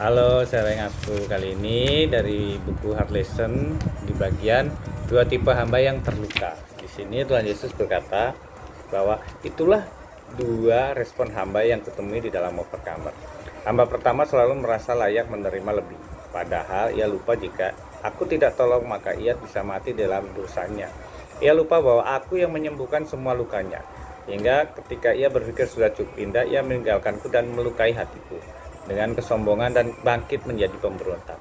Halo, sharing aku kali ini dari buku Hard Lesson di bagian dua tipe hamba yang terluka. Di sini Tuhan Yesus berkata bahwa itulah dua respon hamba yang kutemui di dalam overcomer. Hamba pertama selalu merasa layak menerima lebih, padahal ia lupa jika aku tidak tolong maka ia bisa mati dalam dosanya. Ia lupa bahwa aku yang menyembuhkan semua lukanya, hingga ketika ia berpikir sudah cukup indah, ia meninggalkanku dan melukai hatiku dengan kesombongan dan bangkit menjadi pemberontak.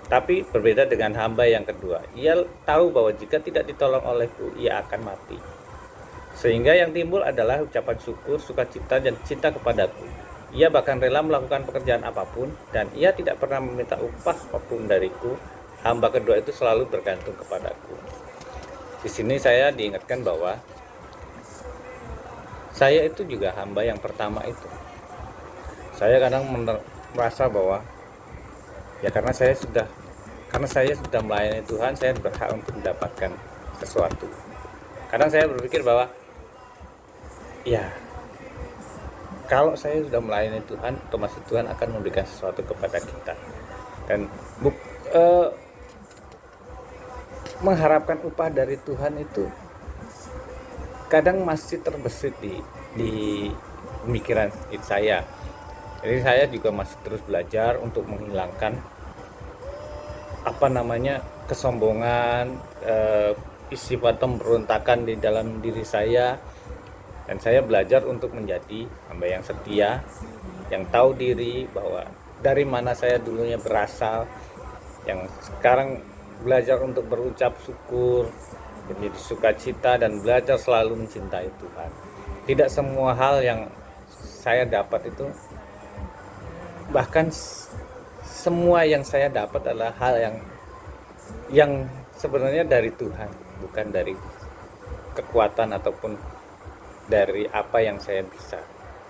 Tapi berbeda dengan hamba yang kedua, ia tahu bahwa jika tidak ditolong olehku, ia akan mati. Sehingga yang timbul adalah ucapan syukur, sukacita, dan cinta kepadaku. Ia bahkan rela melakukan pekerjaan apapun, dan ia tidak pernah meminta upah apapun dariku. Hamba kedua itu selalu bergantung kepadaku. Di sini saya diingatkan bahwa saya itu juga hamba yang pertama itu. Saya kadang merasa bahwa ya karena saya sudah melayani Tuhan, saya berhak untuk mendapatkan sesuatu. Kadang saya berpikir bahwa ya kalau saya sudah melayani Tuhan, otomatis Tuhan akan memberikan sesuatu kepada kita. Dan mengharapkan upah dari Tuhan itu kadang masih terbesit di pemikiran saya. Jadi saya juga masih terus belajar untuk menghilangkan kesombongan, sifat pemberontakan di dalam diri saya, dan saya belajar untuk menjadi hamba yang setia, yang tahu diri bahwa dari mana saya dulunya berasal, yang sekarang belajar untuk berucap syukur, menjadi sukacita, dan belajar selalu mencintai Tuhan. Tidak semua hal yang saya dapat itu, bahkan semua yang saya dapat adalah hal yang sebenarnya dari Tuhan, bukan dari kekuatan ataupun dari apa yang saya bisa.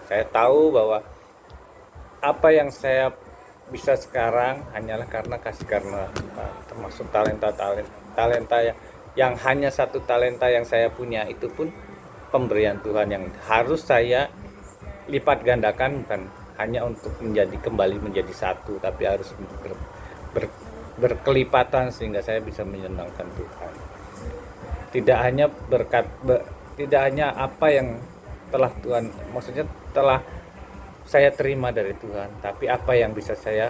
Saya tahu bahwa apa yang saya bisa sekarang hanyalah karena kasih karunia Tuhan, termasuk talenta yang hanya satu talenta yang saya punya itu pun pemberian Tuhan yang harus saya lipat gandakan, bukan hanya untuk kembali menjadi satu, tapi harus berkelipatan sehingga saya bisa menyenangkan Tuhan. Tidak hanya apa yang telah saya terima dari Tuhan, tapi apa yang bisa saya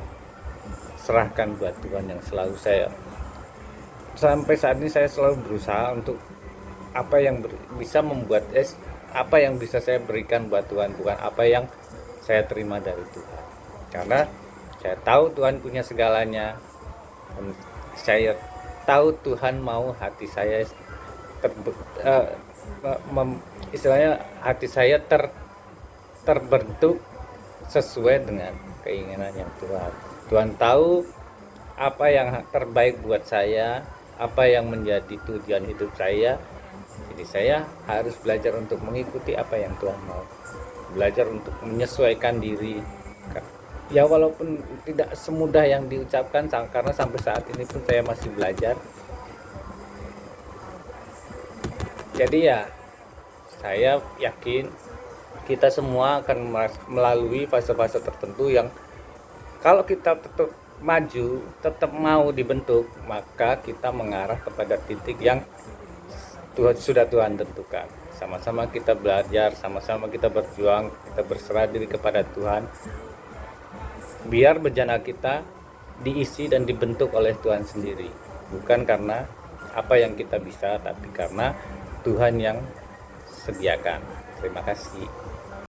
serahkan buat Tuhan, yang selalu saya sampai saat ini saya selalu berusaha untuk apa yang bisa saya berikan buat Tuhan, bukan apa yang saya terima dari Tuhan. Karena saya tahu Tuhan punya segalanya, dan saya tahu Tuhan mau hati saya terbentuk sesuai dengan keinginannya Tuhan. Tuhan tahu apa yang terbaik buat saya, apa yang menjadi tujuan hidup saya. Jadi saya harus belajar untuk mengikuti apa yang Tuhan mau, belajar untuk menyesuaikan diri. Ya walaupun tidak semudah yang diucapkan, karena sampai saat ini pun saya masih belajar. Jadi ya saya yakin kita semua akan melalui fase-fase tertentu yang kalau kita tetap maju, tetap mau dibentuk, maka kita mengarah kepada titik yang sudah Tuhan tentukan. Sama-sama kita belajar, sama-sama kita berjuang, kita berserah diri kepada Tuhan, biar bejana kita diisi dan dibentuk oleh Tuhan sendiri, bukan karena apa yang kita bisa, tapi karena Tuhan yang sediakan. Terima kasih.